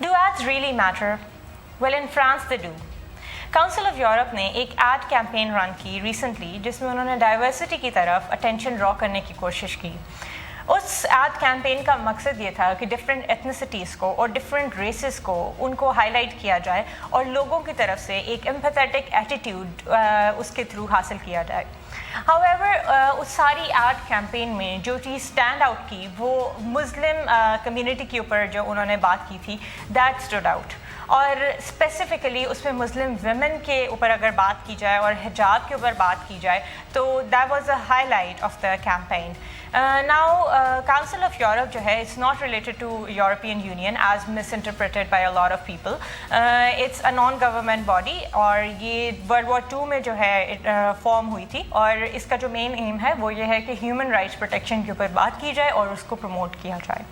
Do ads really matter? Well, in France they do. Council of Europe ने एक ad campaign run की recently जिसमें उन्होंने diversity की तरफ अटेंशन ड्रॉ करने की कोशिश की। उस एड कैंपेन का मकसद ये था कि डिफरेंट एथनिसिटीज़ को और डिफरेंट रेसेस को उनको हाईलाइट किया जाए और लोगों की तरफ से एक एम्पैथेटिक एटीट्यूड उसके थ्रू हासिल किया जाए। हाउएवर उस सारी एड कैंपेन में जो चीज़ स्टैंड आउट की वो मुस्लिम कम्युनिटी के ऊपर जो उन्होंने बात की थी, दैट स्टूड आउट। और स्पेसिफ़िकली उसमें मुस्लिम वुमेन के ऊपर अगर बात की जाए और हिजाब के ऊपर बात की जाए तो that was a highlight of the campaign. Now council of Europe जो है it's not related to European union as misinterpreted by a lot of people. It's a non government body और ये वर्ल्ड वॉर 2 में जो है form हुई थी और इसका जो मेन एम है वो ये है कि ह्यूमन राइट्स प्रोटेक्शन के ऊपर बात की जाए और उसको प्रमोट किया जाए।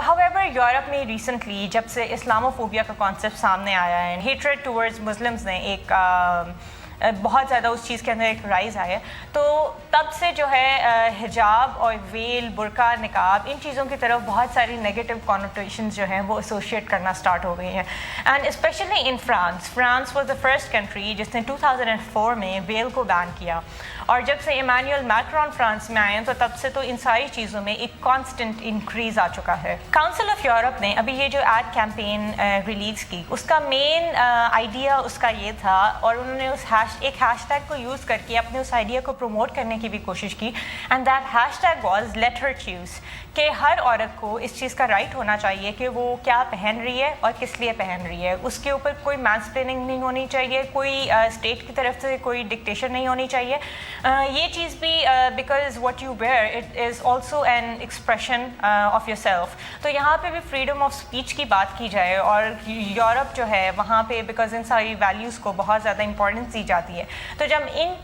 हाउएवर यूरोप में रिसेंटली जब से इस्लामोफोबिया का कॉन्सेप्ट सामने आया है, हेट्रेड टूवर्ड्स मुस्लिम्स ने एक बहुत ज़्यादा उस चीज़ के अंदर एक राइज़ आया, तो तब से जो है हिजाब और वेल, बुर्का, निकाब इन चीज़ों की तरफ बहुत सारी नेगेटिव कॉनोटेशंस जो हैं वो एसोशिएट करना स्टार्ट हो गई हैं। And specially in France was the first country जिसने 2004 में वेल को बैन किया और जब से इमैनुअल मैक्रोन फ्रांस में आए हैं तो तब से तो इन सारी चीज़ों में एक कांस्टेंट इंक्रीज़ आ चुका है। काउंसिल ऑफ यूरोप ने अभी ये जो एड कैंपेन रिलीज़ की उसका मेन आइडिया उसका ये था और उन्होंने उस एक हैशटैग को यूज़ करके अपने उस आइडिया को प्रमोट करने की भी कोशिश की and that hashtag was let her choose, कि हर औरत को इस चीज़ का राइट होना चाहिए कि वो क्या पहन रही है और किस लिए पहन रही है। उसके ऊपर कोई मैंसप्लेनिंग नहीं होनी चाहिए, कोई स्टेट की तरफ से कोई डिक्टेशन नहीं होनी चाहिए। ये चीज़ भी because what you wear it is also an expression of yourself. तो यहाँ पे भी फ्रीडम ऑफ स्पीच की बात की जाए और यूरोप जो है वहाँ पे बिकॉज इन सारी वैल्यूज़ को बहुत ज़्यादा इंपॉर्टेंस दी जाती है, तो जब इन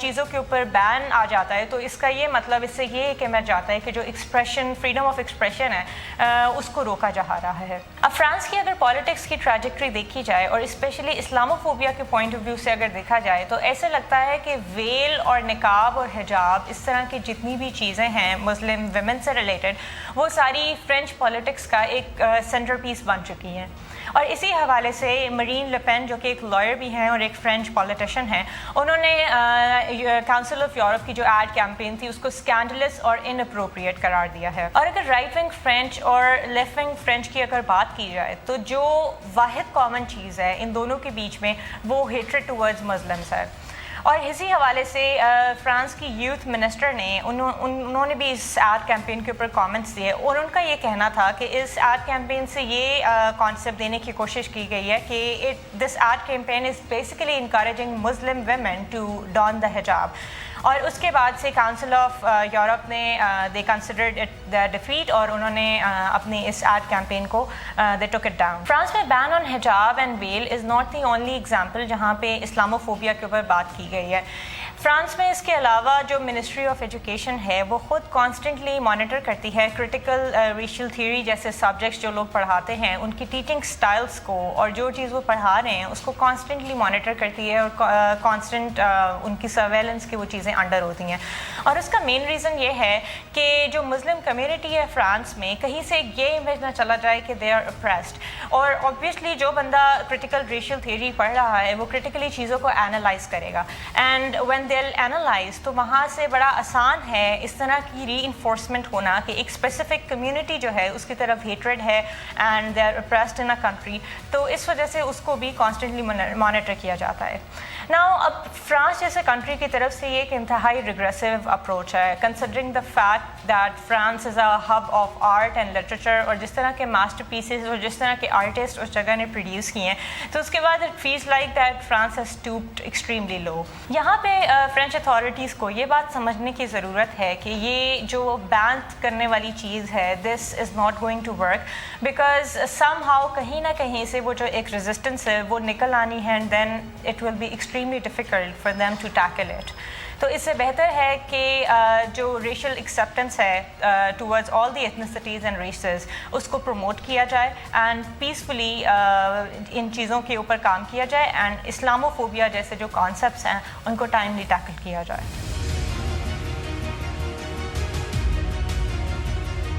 चीज़ों के ऊपर बैन आ जाता है तो इसका ये मतलब इससे ये कि मैं जाता है कि जो एक्सप्रेशन, फ्रीडम ऑफ एक्सप्रेशन है उसको रोका जा रहा है। अब फ्रांस की अगर पॉलिटिक्स की ट्रैजेक्टरी देखी जाए और स्पेशली इस्लामोफोबिया के पॉइंट ऑफ व्यू से अगर देखा जाए तो ऐसे लगता है कि वेल और निकाब और हिजाब इस तरह की जितनी भी चीज़ें हैं मुस्लिम वुमेन से रिलेटेड वो सारी फ्रेंच पॉलिटिक्स का एक सेंटर पीस बन चुकी हैं। और इसी हवाले से मरीन ले पेन जो कि एक लॉयर भी हैं और एक फ्रेंच पॉलिटिशियन हैं, उन्होंने काउंसिल ऑफ यूरोप की जो एड कैंपेन थी उसको स्कैंडलस और इनअप्रोप्रिएट करार दिया है। और अगर राइट विंग फ्रेंच और लेफ्ट विंग फ्रेंच की अगर बात की जाए तो जो वाहिद कॉमन चीज़ है इन दोनों के बीच में वो हेट्रेड टुवर्ड्स मुस्लिम्स है। और इसी हवाले से फ्रांस की यूथ मिनिस्टर ने उन्होंने भी इस एड कैंपेन के ऊपर कमेंट्स दिए और उनका ये कहना था कि इस एड कैंपेन से ये कॉन्सेप्ट देने की कोशिश की गई है कि this ad campaign is basically encouraging Muslim women to don the hijab. और उसके बाद से काउंसिल ऑफ यूरोप ने they considered it the defeat और उन्होंने अपनी इस एड कैंपेन को they took it down. France में ban on hijab and well is not the only example जहाँ पे इस्लामोफोबिया के ऊपर बात की गई है। फ्रांस में इसके अलावा जो मिनिस्ट्री ऑफ एजुकेशन है वो ख़ुद कॉन्स्टेंटली मॉनिटर करती है क्रिटिकल रेशियल थ्योरी जैसे सब्जेक्ट्स जो लोग पढ़ाते हैं उनकी टीचिंग स्टाइल्स को और जो चीज़ वो पढ़ा रहे हैं उसको कॉन्स्टेंटली मॉनिटर करती है और कॉन्स्टेंट उनकी सर्वेलेंस की वो चीज़ें अंडर होती हैं। और उसका मेन रीज़न ये है कि जो मुस्लिम कम्युनिटी है फ्रांस में कहीं से ये इमेज ना चला जाए कि दे आर अप्रेस्ड। और ऑब्वियसली जो बंदा क्रिटिकल रेशियल थ्योरी पढ़ रहा है वो क्रिटिकली चीज़ों को एनालाइज करेगा एंड व्हेन दे एनालाइज तो वहाँ से बड़ा आसान है इस तरह की रीइंफोर्समेंट होना कि एक स्पेसिफिक कम्युनिटी जो है उसकी तरफ हेट्रेड है and they are oppressed in a country, तो इस वजह से उसको भी कॉन्स्टेंटली मॉनिटर किया जाता है। नाउ अब फ्रांस जैसे कंट्री की तरफ से ये एक इंतहाई रिग्रेसिव अप्रोच है considering the fact that France is a hub of art and literature और जिस तरह के मास्टर पीसेज और जिस तरह के आर्टिस्ट उस जगह ने प्रोड्यूस किए हैं तो उसके बाद it feels like that France has stooped extremely low. यहाँ पे फ्रेंच अथॉरिटीज़ को ये बात समझने की ज़रूरत है कि ये जो बैन करने वाली चीज़ है this is not going to work because somehow कहीं ना कहीं से वो जो एक रेजिस्टेंस है वो निकल आनी है and then it will be extremely difficult for them to tackle it. तो इससे बेहतर है कि जो रेशियल एक्सेप्टेंस है towards all the ethnicities and races उसको प्रमोट किया जाए एंड पीसफुली इन चीज़ों के ऊपर काम किया जाए एंड इस्लामोफोबिया जैसे जो कॉन्सेप्ट्स हैं उनको टाइमली टैकल किया जाए।